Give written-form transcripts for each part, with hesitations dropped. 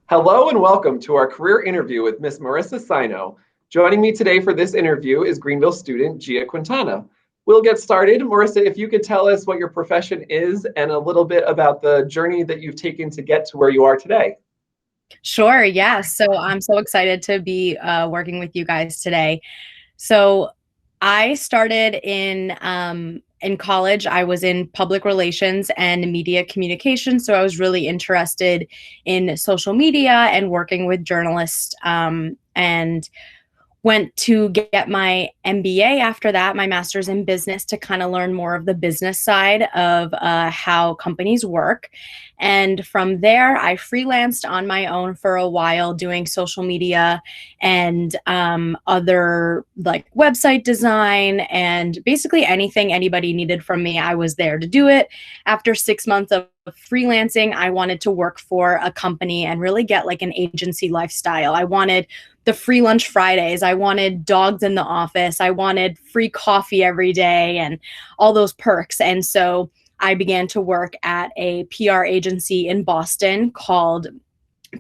Hello and welcome to our career interview with Miss Marisa Siino. Joining me today for this interview is Greenville student Gia Quintana. We'll get started. Marisa, if you could tell us what your profession is and a little bit about the journey that you've taken to get to where you are today. Sure, yeah. So I'm so excited to be working with you guys today. So I started in college. I was in public relations and media communication. So I was really interested in social media and working with journalists, and went to get my MBA after that, my master's in business, to kind of learn more of the business side of how companies work. And from there, I freelanced on my own for a while doing social media and other like website design and basically anything anybody needed from me, I was there to do it. After 6 months of freelancing, I wanted to work for a company and really get like an agency lifestyle. I wanted the free lunch Fridays. I wanted dogs in the office. I wanted free coffee every day and all those perks. And so I began to work at a PR agency in Boston called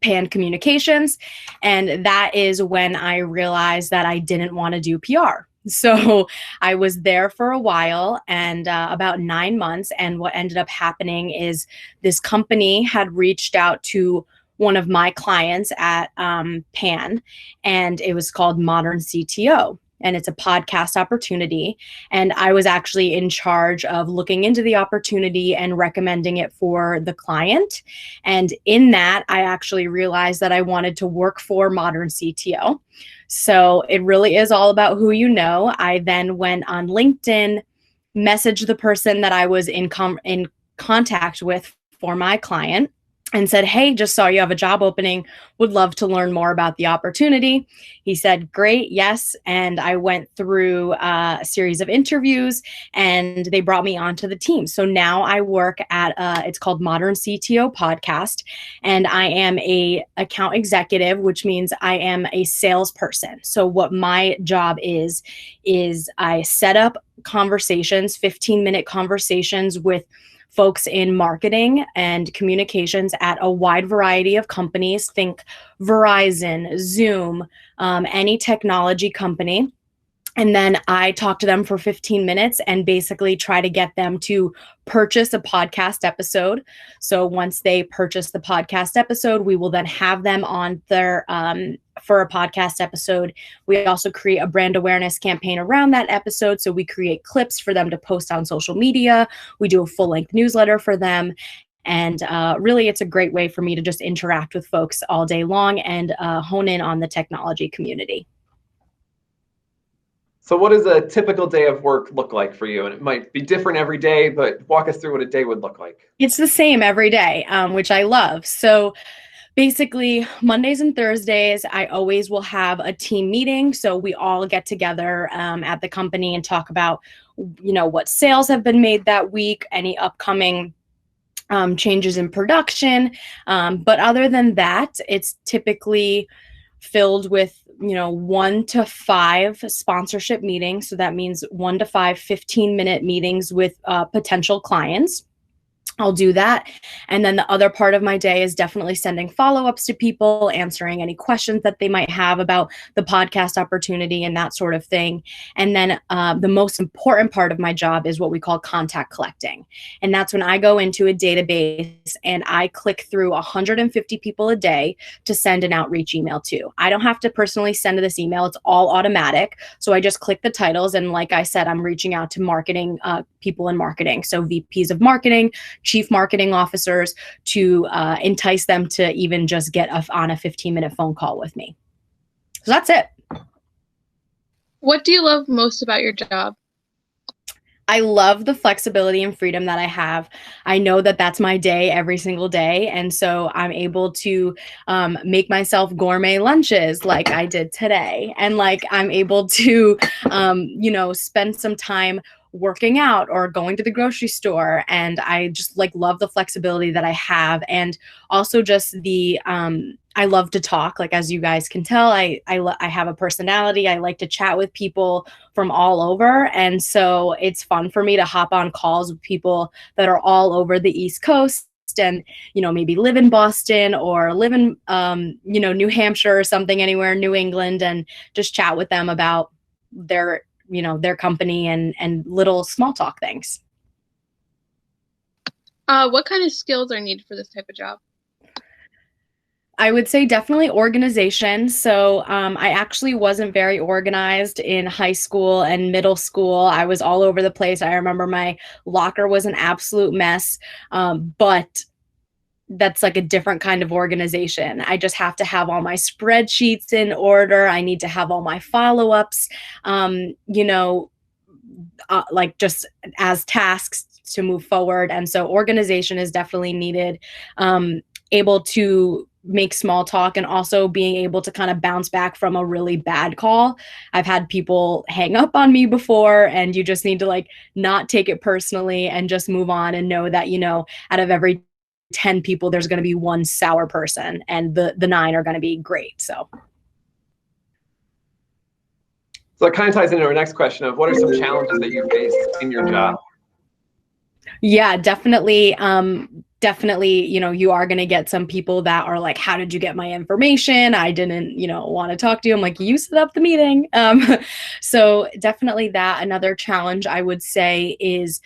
Pan Communications. And that is when I realized that I didn't want to do PR. So I was there for a while and about 9 months. And what ended up happening is this company had reached out to one of my clients at Pan, and it was called Modern CTO. And it's a podcast opportunity. And I was actually in charge of looking into the opportunity and recommending it for the client. And in that, I actually realized that I wanted to work for Modern CTO. So it really is all about who you know. I then went on LinkedIn, messaged the person that I was in contact with for my client, and said, "Hey, just saw you have a job opening, would love to learn more about the opportunity." He said, "Great, yes." And I went through a series of interviews and they brought me onto the team. So now I work at, it's called Modern CTO Podcast, and I am a account executive, which means I am a salesperson. So what my job is I set up conversations, 15-minute conversations with folks in marketing and communications at a wide variety of companies. Think Verizon, Zoom, any technology company. And then I talk to them for 15 minutes and basically try to get them to purchase a podcast episode. So once they purchase the podcast episode, we will then have them on their for a podcast episode. We also create a brand awareness campaign around that episode. So we create clips for them to post on social media. We do a full-length newsletter for them. And really, it's a great way for me to just interact with folks all day long and hone in on the technology community. So what does a typical day of work look like for you? And it might be different every day, but walk us through what a day would look like. It's the same every day, which I love. So basically, Mondays and Thursdays, I always will have a team meeting. So we all get together at the company and talk about, what sales have been made that week, any upcoming changes in production. But other than that, it's typically filled with 1 to 5 sponsorship meetings. So that means 1 to 5 15-minute meetings with potential clients. I'll do that. And then the other part of my day is definitely sending follow-ups to people, answering any questions that they might have about the podcast opportunity and that sort of thing. And then the most important part of my job is what we call contact collecting. And that's when I go into a database and I click through 150 people a day to send an outreach email to. I don't have to personally send this email. It's all automatic. So I just click the titles. And like I said, I'm reaching out to marketing people in marketing. So VPs of marketing, chief marketing officers, to entice them to even just get on a 15-minute phone call with me. So that's it. What do you love most about your job? I love the flexibility and freedom that I have. I know that that's my day every single day. And so I'm able to make myself gourmet lunches like I did today. And like I'm able to, spend some time working out or going to the grocery store. And I just like love the flexibility that I have. And also just I love to talk. Like, as you guys can tell, I have a personality. I like to chat with people from all over. And so it's fun for me to hop on calls with people that are all over the East Coast and, maybe live in Boston or live in, New Hampshire or something, anywhere in New England, and just chat with them about their company and little small talk things. What kind of skills are needed for this type of job? I would say definitely organization. So I actually wasn't very organized in high school and middle school. I was all over the place. I remember my locker was an absolute mess, but that's like a different kind of organization. I just have to have all my spreadsheets in order. I need to have all my follow-ups, like just as tasks to move forward. And so organization is definitely needed. Able to make small talk and also being able to kind of bounce back from a really bad call. I've had people hang up on me before, and you just need to like not take it personally and just move on and know that, out of every 10 people, there's going to be one sour person, and the 9 are going to be great. So it kind of ties into our next question of what are some challenges that you face in your job? Yeah, definitely. Definitely, you are going to get some people that are like, how did you get my information? I didn't, want to talk to you. I'm like, you set up the meeting. So definitely that. Another challenge I would say is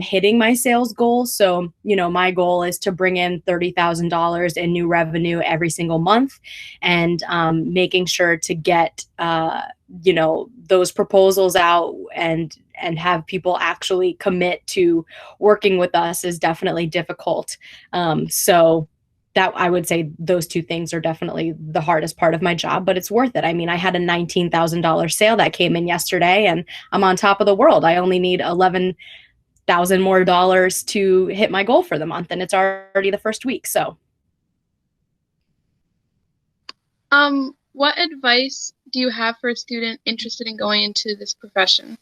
hitting my sales goal. So, my goal is to bring in $30,000 in new revenue every single month, and making sure to get, those proposals out and have people actually commit to working with us is definitely difficult. So that, I would say those two things are definitely the hardest part of my job, but it's worth it. I mean, I had a $19,000 sale that came in yesterday, and I'm on top of the world. I only need $11,000 more to hit my goal for the month, and it's already the first week. So what advice do you have for a student interested in going into this profession?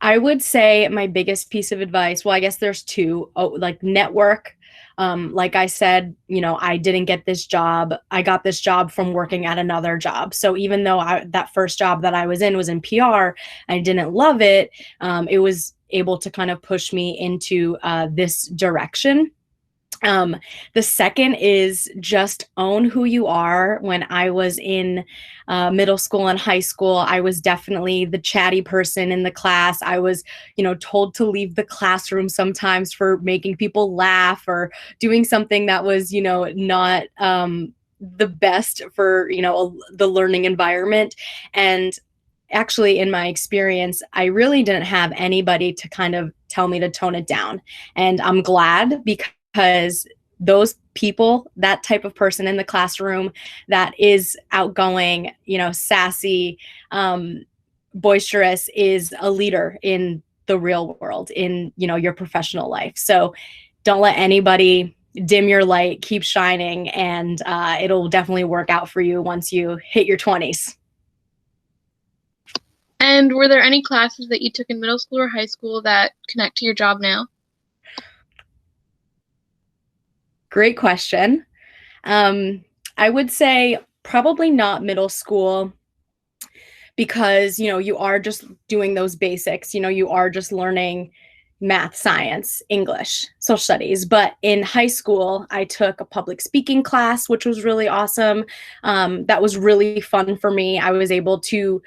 I would say my biggest piece of advice, well, I guess there's two, like network. Like I said, I didn't get this job. I got this job from working at another job. So even though that first job that I was in PR, I didn't love it. It was able to kind of push me into this direction. The second is just own who you are. When I was in middle school and high school, I was definitely the chatty person in the class. I was, told to leave the classroom sometimes for making people laugh or doing something that was, not the best for, the learning environment. And actually, in my experience, I really didn't have anybody to kind of tell me to tone it down. And I'm glad, because those people, that type of person in the classroom that is outgoing, sassy, boisterous, is a leader in the real world, in, your professional life. So don't let anybody dim your light, keep shining, and it'll definitely work out for you once you hit your 20s. And were there any classes that you took in middle school or high school that connect to your job now? Great question. I would say probably not middle school, because, you are just doing those basics, you are just learning math, science, English, social studies. But in high school, I took a public speaking class, which was really awesome. That was really fun for me. I was able to,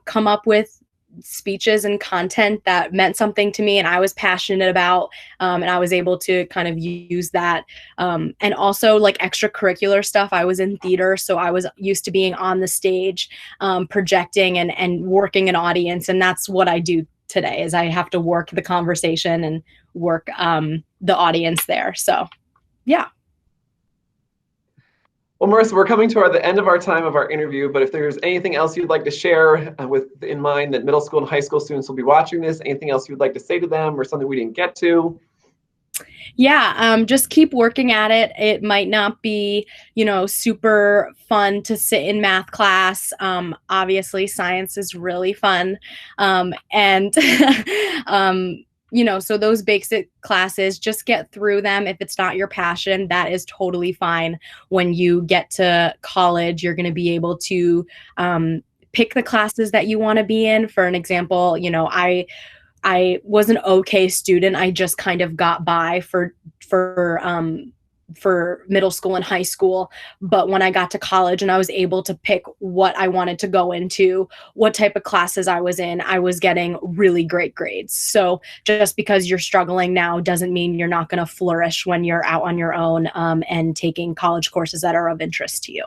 come up with speeches and content that meant something to me and I was passionate about, and I was able to kind of use that, and also like extracurricular stuff. I was in theater, so I was used to being on the stage, projecting and working an audience, and that's what I do today. Is I have to work the conversation and work the audience there. So yeah. Well, Marisa, we're coming to the end of our time of our interview, but if there's anything else you'd like to share with in mind that middle school and high school students will be watching this, anything else you'd like to say to them or something we didn't get to? Yeah, just keep working at it. It might not be, super fun to sit in math class. Obviously, science is really fun. And, so those basic classes, just get through them. If it's not your passion, that is totally fine. When you get to college, you're going to be able to pick the classes that you want to be in. For an example, I was an okay student. I just kind of got by for middle school and high school. But when I got to college and I was able to pick what I wanted to go into, what type of classes I was in, I was getting really great grades. So just because you're struggling now doesn't mean you're not going to flourish when you're out on your own and taking college courses that are of interest to you.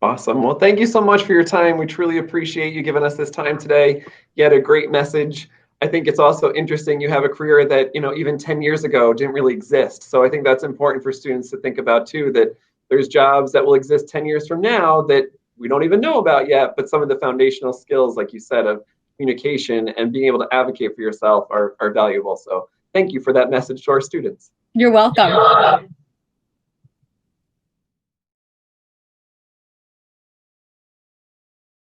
Awesome. Well, thank you so much for your time. We truly appreciate you giving us this time today. You had a great message. I think it's also interesting you have a career that, even 10 years ago didn't really exist. So I think that's important for students to think about too, that there's jobs that will exist 10 years from now that we don't even know about yet, but some of the foundational skills, like you said, of communication and being able to advocate for yourself are valuable. So thank you for that message to our students. You're welcome.